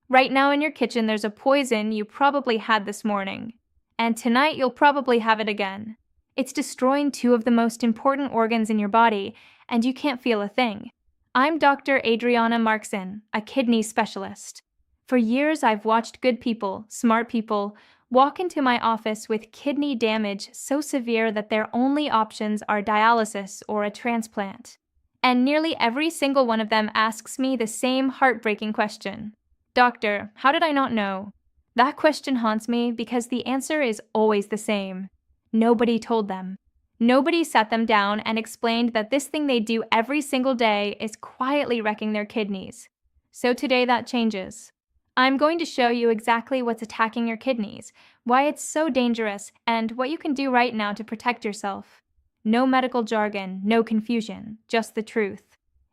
Right now in your kitchen, there's a poison you probably had this morning. And tonight, you'll probably have it again. It's destroying two of the most important organs in your body, and you can't feel a thing. I'm Dr. Adriana Markson, a kidney specialist. For years, I've watched good people, smart people, walk into my office with kidney damage so severe that their only options are dialysis or a transplant. And nearly every single one of them asks me the same heartbreaking question. Doctor, how did I not know? That question haunts me because the answer is always the same. Nobody told them. Nobody sat them down and explained that this thing they do every single day is quietly wrecking their kidneys. So today that changes. I'm going to show you exactly what's attacking your kidneys, why it's so dangerous, and what you can do right now to protect yourself. No medical jargon, no confusion, just the truth.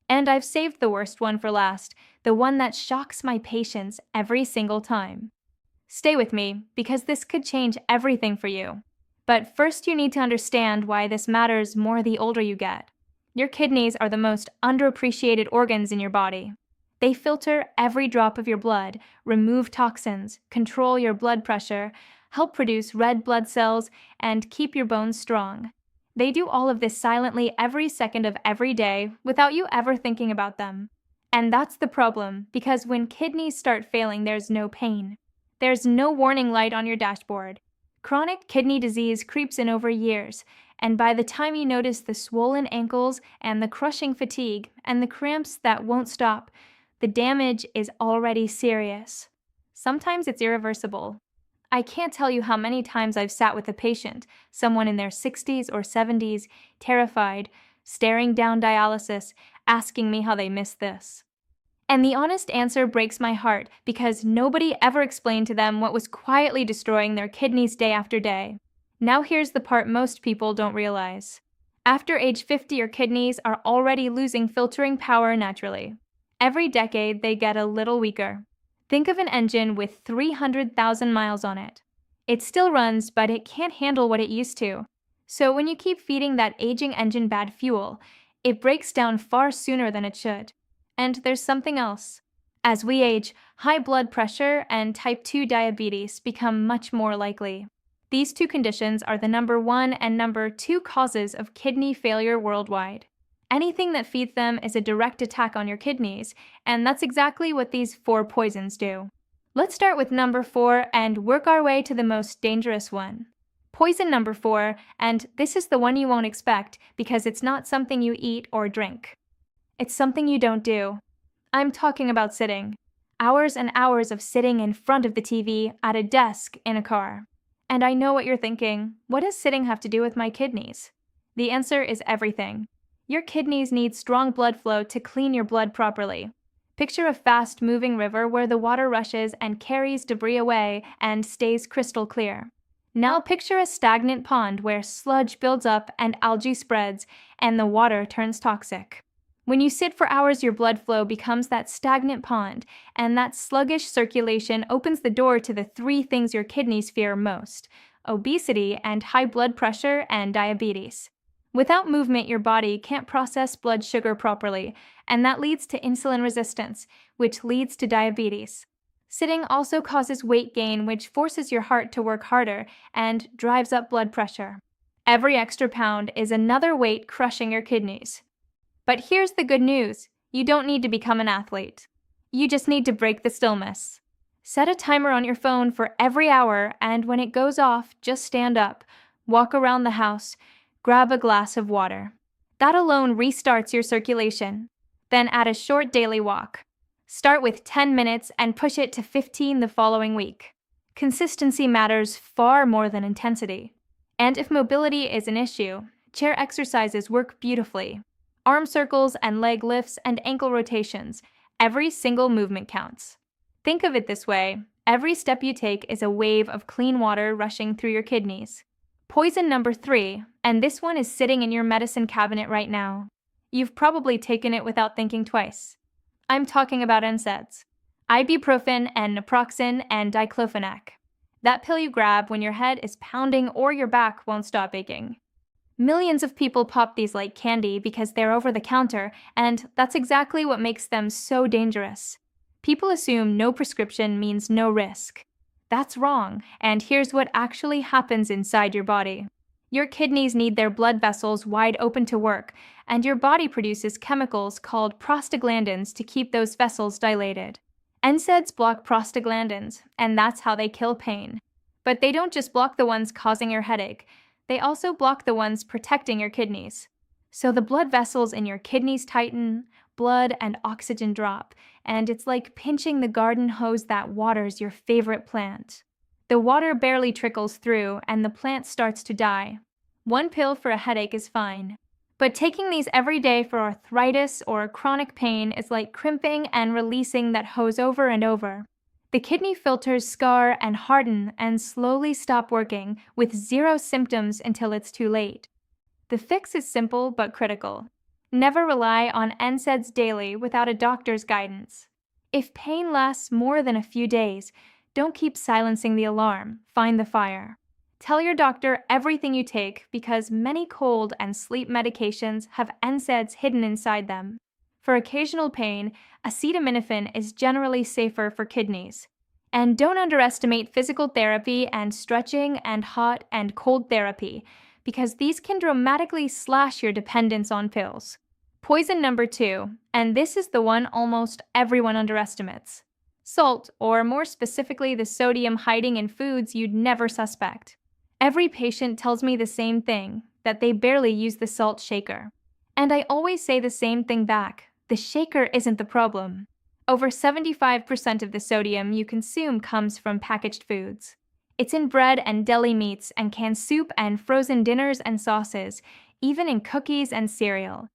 And I've saved the worst one for last, the one that shocks my patients every single time. Stay with me, because this could change everything for you. But first you need to understand why this matters more the older you get. Your kidneys are the most underappreciated organs in your body. They filter every drop of your blood, remove toxins, control your blood pressure, help produce red blood cells, and keep your bones strong. They do all of this silently every second of every day without you ever thinking about them. And that's the problem, because when kidneys start failing, there's no pain. There's no warning light on your dashboard. Chronic kidney disease creeps in over years, and by the time you notice the swollen ankles and the crushing fatigue and the cramps that won't stop, the damage is already serious. Sometimes it's irreversible. I can't tell you how many times I've sat with a patient, someone in their 60s or 70s, terrified, staring down dialysis, asking me how they missed this. And the honest answer breaks my heart because nobody ever explained to them what was quietly destroying their kidneys day after day. Now here's the part most people don't realize. After age 50, your kidneys are already losing filtering power naturally. Every decade, they get a little weaker. Think of an engine with 300,000 miles on it. It still runs, but it can't handle what it used to. So when you keep feeding that aging engine bad fuel, it breaks down far sooner than it should. And there's something else. As we age, high blood pressure and type 2 diabetes become much more likely. These two conditions are the number 1 and number 2 causes of kidney failure worldwide. Anything that feeds them is a direct attack on your kidneys, and that's exactly what these 4 poisons do. Let's start with number 4 and work our way to the most dangerous one. Poison number 4, and this is the one you won't expect because it's not something you eat or drink. It's something you don't do. I'm talking about sitting. Hours and hours of sitting in front of the TV, at a desk, in a car. And I know what you're thinking. What does sitting have to do with my kidneys? The answer is everything. Your kidneys need strong blood flow to clean your blood properly. Picture a fast-moving river where the water rushes and carries debris away and stays crystal clear. Now picture a stagnant pond where sludge builds up and algae spreads and the water turns toxic. When you sit for hours, your blood flow becomes that stagnant pond, and that sluggish circulation opens the door to the 3 things your kidneys fear most: obesity and high blood pressure and diabetes. Without movement, your body can't process blood sugar properly, and that leads to insulin resistance, which leads to diabetes. Sitting also causes weight gain, which forces your heart to work harder and drives up blood pressure. Every extra pound is another weight crushing your kidneys. But here's the good news. You don't need to become an athlete. You just need to break the stillness. Set a timer on your phone for every hour, and when it goes off, just stand up, walk around the house, grab a glass of water. That alone restarts your circulation. Then add a short daily walk. Start with 10 minutes and push it to 15 the following week. Consistency matters far more than intensity. And if mobility is an issue, chair exercises work beautifully. Arm circles and leg lifts and ankle rotations. Every single movement counts. Think of it this way. Every step you take is a wave of clean water rushing through your kidneys. Poison number 3, and this one is sitting in your medicine cabinet right now. You've probably taken it without thinking twice. I'm talking about NSAIDs. Ibuprofen and naproxen and diclofenac. That pill you grab when your head is pounding or your back won't stop aching. Millions of people pop these like candy because they're over the counter, and that's exactly what makes them so dangerous. People assume no prescription means no risk. That's wrong, and here's what actually happens inside your body. Your kidneys need their blood vessels wide open to work, and your body produces chemicals called prostaglandins to keep those vessels dilated. NSAIDs block prostaglandins, and that's how they kill pain. But they don't just block the ones causing your headache, they also block the ones protecting your kidneys. So the blood vessels in your kidneys tighten, blood and oxygen drop, and it's like pinching the garden hose that waters your favorite plant. The water barely trickles through, and the plant starts to die. One pill for a headache is fine. But taking these every day for arthritis or chronic pain is like crimping and releasing that hose over and over. The kidney filters scar and harden and slowly stop working with zero symptoms until it's too late. The fix is simple but critical. Never rely on NSAIDs daily without a doctor's guidance. If pain lasts more than a few days, don't keep silencing the alarm. Find the fire. Tell your doctor everything you take because many cold and sleep medications have NSAIDs hidden inside them. For occasional pain, acetaminophen is generally safer for kidneys. And don't underestimate physical therapy and stretching and hot and cold therapy because these can dramatically slash your dependence on pills. Poison number 2, and this is the one almost everyone underestimates. Salt, or more specifically the sodium hiding in foods you'd never suspect. Every patient tells me the same thing, that they barely use the salt shaker. And I always say the same thing back, the shaker isn't the problem. Over 75% of the sodium you consume comes from packaged foods. It's in bread and deli meats and canned soup and frozen dinners and sauces, even in cookies and cereal.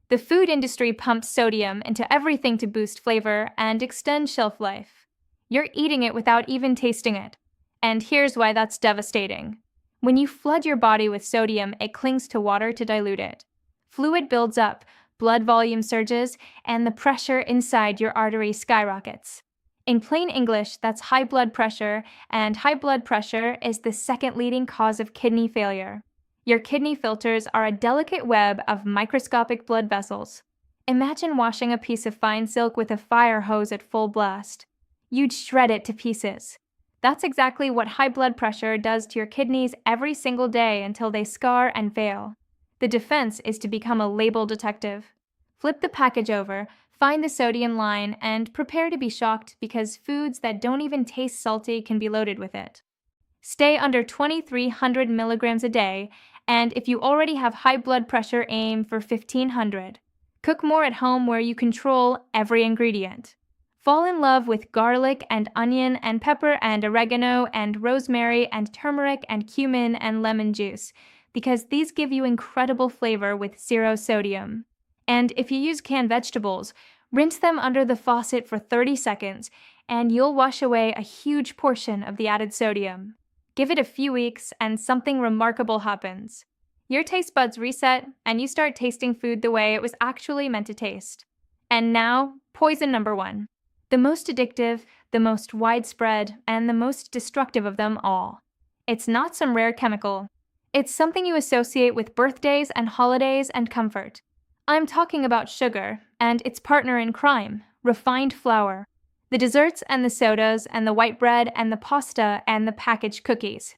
The food industry pumps sodium into everything to boost flavor and extend shelf life. You're eating it without even tasting it. And here's why that's devastating. When you flood your body with sodium, it clings to water to dilute it. Fluid builds up, blood volume surges, and the pressure inside your arteries skyrockets. In plain English, that's high blood pressure, and high blood pressure is the second leading cause of kidney failure. Your kidney filters are a delicate web of microscopic blood vessels. Imagine washing a piece of fine silk with a fire hose at full blast. You'd shred it to pieces. That's exactly what high blood pressure does to your kidneys every single day until they scar and fail. The defense is to become a label detective. Flip the package over, find the sodium line, and prepare to be shocked because foods that don't even taste salty can be loaded with it. Stay under 2,300 milligrams a day, and if you already have high blood pressure, aim for 1,500. Cook more at home where you control every ingredient. Fall in love with garlic and onion and pepper and oregano and rosemary and turmeric and cumin and lemon juice, because these give you incredible flavor with zero sodium. And if you use canned vegetables, rinse them under the faucet for 30 seconds, and you'll wash away a huge portion of the added sodium. Give it a few weeks, and something remarkable happens. Your taste buds reset, and you start tasting food the way it was actually meant to taste. And now, poison number 1. The most addictive, the most widespread, and the most destructive of them all. It's not some rare chemical. It's something you associate with birthdays and holidays and comfort. I'm talking about sugar, and its partner in crime, refined flour. The desserts and the sodas and the white bread and the pasta and the packaged cookies.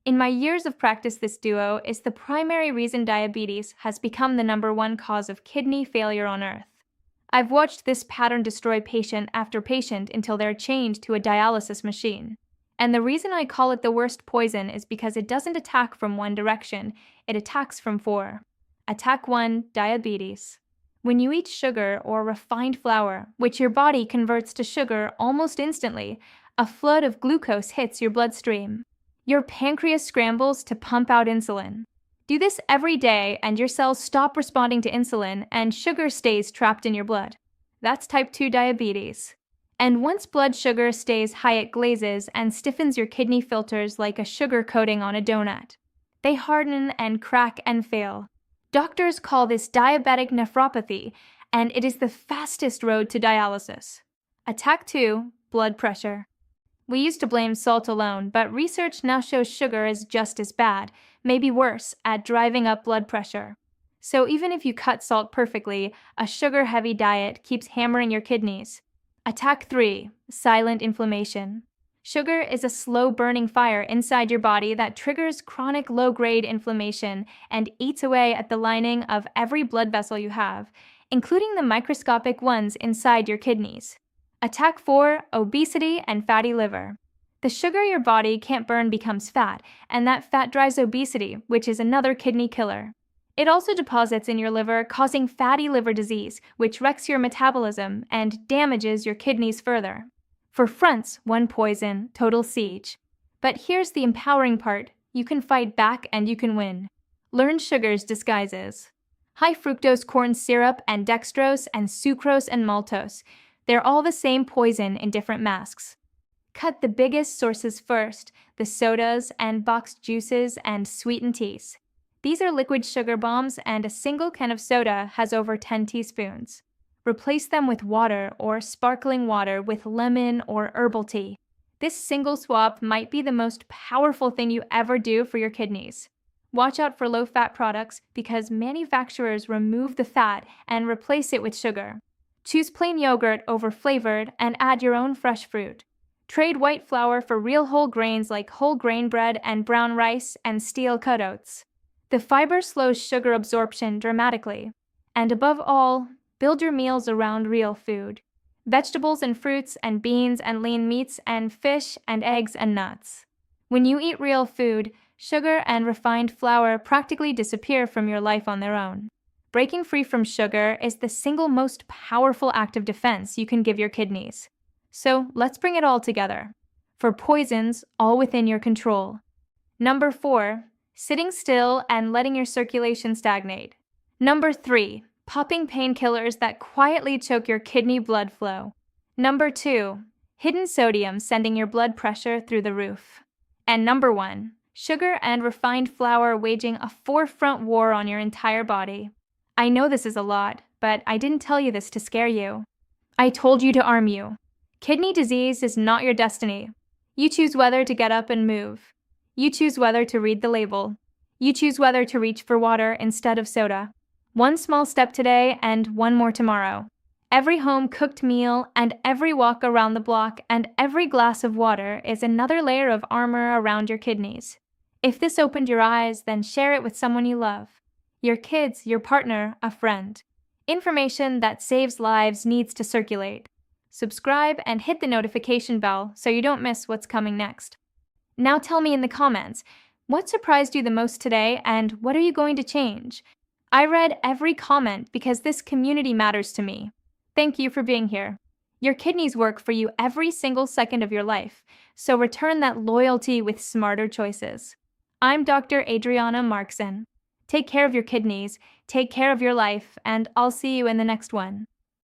In my years of practice, this duo is the primary reason diabetes has become the number 1 cause of kidney failure on Earth. I've watched this pattern destroy patient after patient until they're chained to a dialysis machine. And the reason I call it the worst poison is because it doesn't attack from one direction, it attacks from 4. Attack 1, diabetes. When you eat sugar or refined flour, which your body converts to sugar almost instantly, a flood of glucose hits your bloodstream. Your pancreas scrambles to pump out insulin. Do this every day and your cells stop responding to insulin and sugar stays trapped in your blood. That's type 2 diabetes. And once blood sugar stays high, it glazes and stiffens your kidney filters like a sugar coating on a donut. They harden and crack and fail. Doctors call this diabetic nephropathy, and it is the fastest road to dialysis. Attack 2, blood pressure. We used to blame salt alone, but research now shows sugar is just as bad, maybe worse, at driving up blood pressure. So even if you cut salt perfectly, a sugar-heavy diet keeps hammering your kidneys. Attack 3. Silent inflammation. Sugar is a slow burning fire inside your body that triggers chronic low grade inflammation and eats away at the lining of every blood vessel you have, including the microscopic ones inside your kidneys. Attack 4. Obesity and fatty liver. The sugar your body can't burn becomes fat, and that fat drives obesity, which is another kidney killer. It also deposits in your liver, causing fatty liver disease, which wrecks your metabolism and damages your kidneys further. For fronts, one poison, total siege. But here's the empowering part. You can fight back and you can win. Learn sugar's disguises. High fructose corn syrup and dextrose and sucrose and maltose. They're all the same poison in different masks. Cut the biggest sources first, the sodas and boxed juices and sweetened teas. These are liquid sugar bombs, and a single can of soda has over 10 teaspoons. Replace them with water or sparkling water with lemon or herbal tea. This single swap might be the most powerful thing you ever do for your kidneys. Watch out for low-fat products because manufacturers remove the fat and replace it with sugar. Choose plain yogurt over flavored and add your own fresh fruit. Trade white flour for real whole grains like whole grain bread and brown rice and steel cut oats. The fiber slows sugar absorption dramatically. And above all, build your meals around real food. Vegetables and fruits and beans and lean meats and fish and eggs and nuts. When you eat real food, sugar and refined flour practically disappear from your life on their own. Breaking free from sugar is the single most powerful act of defense you can give your kidneys. So let's bring it all together. For poisons, all within your control. Number 4. Sitting still and letting your circulation stagnate. Number 3. Popping painkillers that quietly choke your kidney blood flow. Number 2. Hidden sodium sending your blood pressure through the roof. And number 1. Sugar and refined flour waging a forefront war on your entire body. I know this is a lot, but I didn't tell you this to scare you. I told you to arm you. Kidney disease is not your destiny. You choose whether to get up and move. You choose whether to read the label. You choose whether to reach for water instead of soda. One small step today and one more tomorrow. Every home-cooked meal and every walk around the block and every glass of water is another layer of armor around your kidneys. If this opened your eyes, then share it with someone you love. Your kids, your partner, a friend. Information that saves lives needs to circulate. Subscribe and hit the notification bell so you don't miss what's coming next. Now tell me in the comments, what surprised you the most today and what are you going to change? I read every comment because this community matters to me. Thank you for being here. Your kidneys work for you every single second of your life, so return that loyalty with smarter choices. I'm Dr. Adriana Markson. Take care of your kidneys, take care of your life, and I'll see you in the next one.